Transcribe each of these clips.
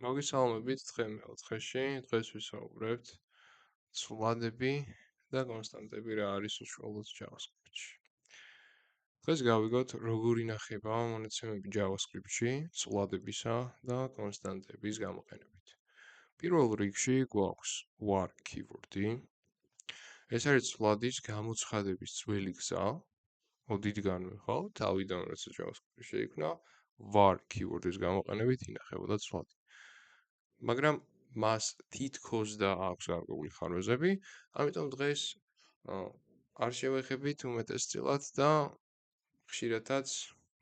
მოგესალმებით დღე მეოთხეში. დღეს ვისაუბრებთ ცვლადები და კონსტანტები რა არის უშუალოდ JavaScript-ში. დღეს გავიგოთ როგორ ინახება მონაცემები JavaScript-ში ცვლადებისა და კონსტანტების გამოყენებით. პირველ რიგში გვაქვს var keyword-ი. ეს არის ცვლადის გამოცხადების ძველი გზა. ოდითგანვე ხო, თავიდან როცა JavaScript-ი შეიქმნა, var keyword-ის გამოყენებით ინახებოდა ცვლადი. მაგრამ მას თითქოს და აქვს გარკვეული ხარვეზები, ამიტომ დღეს არ შევეხებით უმეტესწილად და ხშირადაც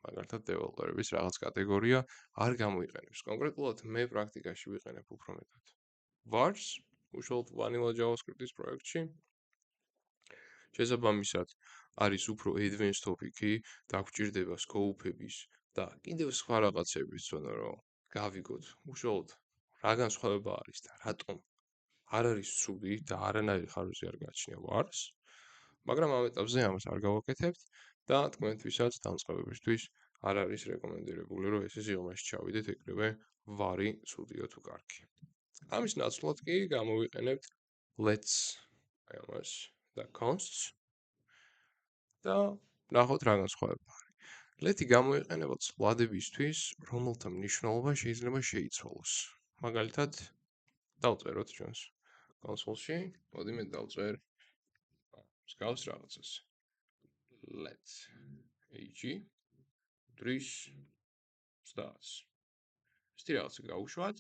მაგალითად დეველოპერების რაღაც კატეგორია არ გამოიყენებს. კონკრეტულად მე პრაქტიკაში ვიყენებ უფრო მეტად vars, უშუალოდ vanilla JavaScript-ის პროექტში. შესაბამისად, არის უფრო advanced topic-ი, დაგვჭირდება scope-ების და კიდევ სხვა რაღაცების ზონა, რომ გავიგოთ უშუალოდ რა განსხვავება არის და რატომ არ არის ცუდი და არანაირი ხარვეზი არ გააჩნია vars, მაგრამ ამ ეტაპზე ამას არ გავაკეთებთ და თქვენთვისაც დამწყებებისთვის არ არის რეკომენდირებული, რომ ესე სიღრმეში ჩავიდეთ ეგრევე var-ი ცუდია თუ კარგი. ამის ნაცვლად კი გამოვიყენებთ let's ამას და consts და ნახოთ რა განსხვავება არის. let-ი გამოიყენება ცვლადებისთვის, რომელთა მნიშვნელობა შეიძლება შეიცვალოს. მაგალითად, დავწეროთ ჩვენს კონსოლში, მოდი მე დავწერ მსგავს რაღაცას. Let's ag dris stars. ესეთი რაღაცა გავუშვათ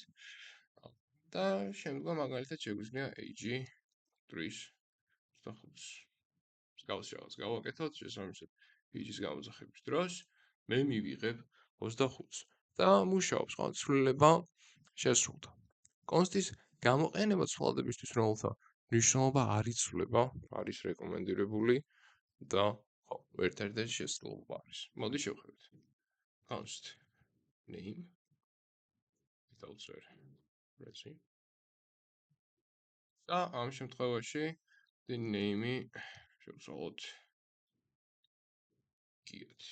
და შემდგომ მაგალითად შეგვიძლია ag dris 25. მსგავს რაღაც გავაკეთოთ, შესაბამისად ag-ის გამოძახების დროს მე მივიღებ 25 და მუშაობს, ხო, ცვლილება შესრულდა. კონსტის გამოყენება ცვლადებისთვის, რომელთა მნიშვნელობა არ იცვლება, არის რეკომენდირებული და ხო, ერთ-ერთი შესაძლებლობა არის. მოდი შევხედოთ. const name დავწერ resume და ამ შემთხვევაში the name-ი შევცვალოთ git.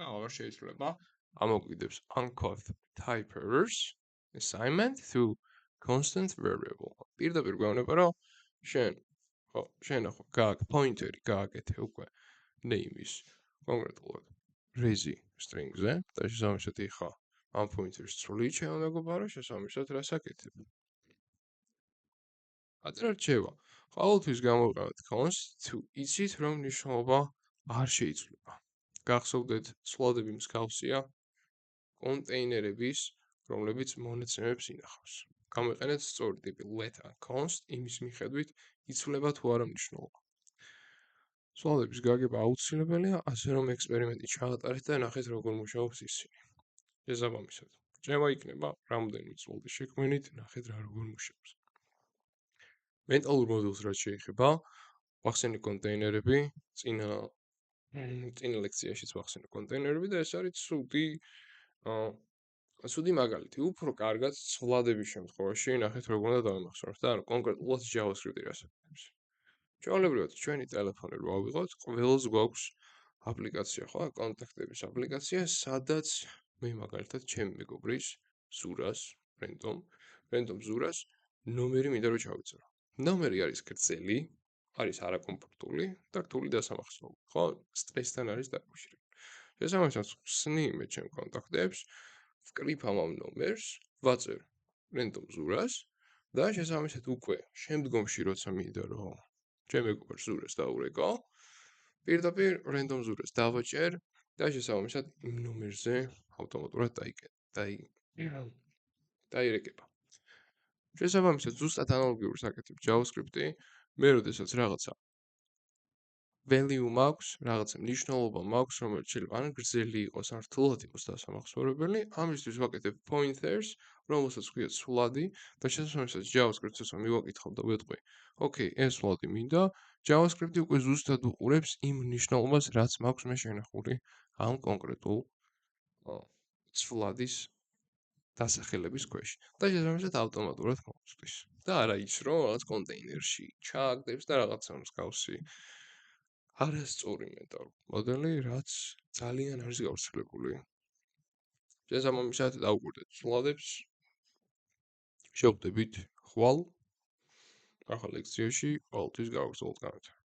აღარ შეიძლება ამოგვიდებს uncaught type errors assignment to constant variable. პირდაპირ გვეუბნება, რომ შენ ახლა გააკეთე pointer-ი, გააკეთე უკვე name-ის კონკრეტულად resi string-ზე და შესაბამისად ეხა ამ pointer-ს ცვლი ჩემო მეგობარო, შესაბამისად რას აკეთებ? ატარა რჩევა. ყოველთვის გამოვიყენოთ const თუ იცით, რომ მნიშვნელობა არ შეიცვლება. გახსოვდეთ, ცვლადები მსგავსია კონტეინერების, რომლებიც მონაცემებს ინახავს. გამოვიყენეთ სწორი ტიპი let ან const იმის მიხედვით იცვლება თუ არა მნიშვნელობა. ცვლადების გაგება აუცილებელია, ასე რომ ექსპერიმენტი ჩაატარეთ და ნახეთ როგორ მუშაობს ისინი. შესაბამისად, რჩევა იქნება რამდენიმე ცვლადის შექმნით, ნახეთ რა როგორ მუშაობს. მენტალურ მოდელს რაც შეეხება, ვახსენე კონტეინერები, წინა ლექციაშიც ვახსენე კონტეინერები და ეს არის ცუდი მაგალითი. უფრო კარგად ცვლადების შემთხვევაში ნახეთ როგორ უნდა დავიმახსოვროთ და კონკრეტულად JavaScript-ი რას აკეთებს. ჩვეულებრივად ჩვენი ტელეფონი რო ავიღოთ, ყველას გვაქვს აპლიკაცია, ხო? კონტაქტების აპლიკაცია, სადაც მე მაგალითად ჩემი მეგობრის ზურას, random ზურას ნომერი მინდა რომ ჩავიწერო. ნომერი არის გრძელი, არის არაკომფორტული და რთული დასამახსოვრებლად, ხო? სტრესთან არის დაკავშირებული. შესაბამისად, ხსნი მე ჩემ კონტაქტებს, ვკრიფ ამ ნომერს, ვაწერ random ზურას და შესაბამისად უკვე შემდგომში როცა მინდა რომ ჩემ მეგობარს ზურას დაურეკო, პირდაპირ random ზურას დავაჭერ და შესაბამისად იმ ნომერზე ავტომატურად დაირეკება. შესაბამისად, ზუსტად ანალოგიურს აკეთებს JavaScript-ი, მე როდესაც რაღაცა value მაქვს, რაღაცა მნიშვნელობა მაქვს, რომელიც შეიძლება ან გრძელი იყოს, ან რთულად იყოს დასამახსოვრებელი, ამისთვის ვაკეთებ pointers, რომელსაც ვქვია ცვლადი და შესაბამისად JavaScript-ს როცა მივაკითხავ და ვეტყვი, okay, ეს ცვლადი მინდა, JavaScript-ი უკვე ზუსტად უყურებს იმ მნიშვნელობას, რაც მაქვს მე შენახული ამ კონკრეტულ ცვლადის დასახელების ქვეშ. და შესაბამისად ავტომატურად მოუწვის. და არა ის, რომ რაღაც კონტეინერში ჩააგდებს და რაღაცა მსგავსი არასწორი მენტალური მოდელი, რაც ძალიან არის გავრცელებული. შესაბამისად დავუკვირდეთ ცვლადებს შევხვდებით ხვალ ახალ ლექციაში, ყოველთვის გავაგრძელოთ განათლება.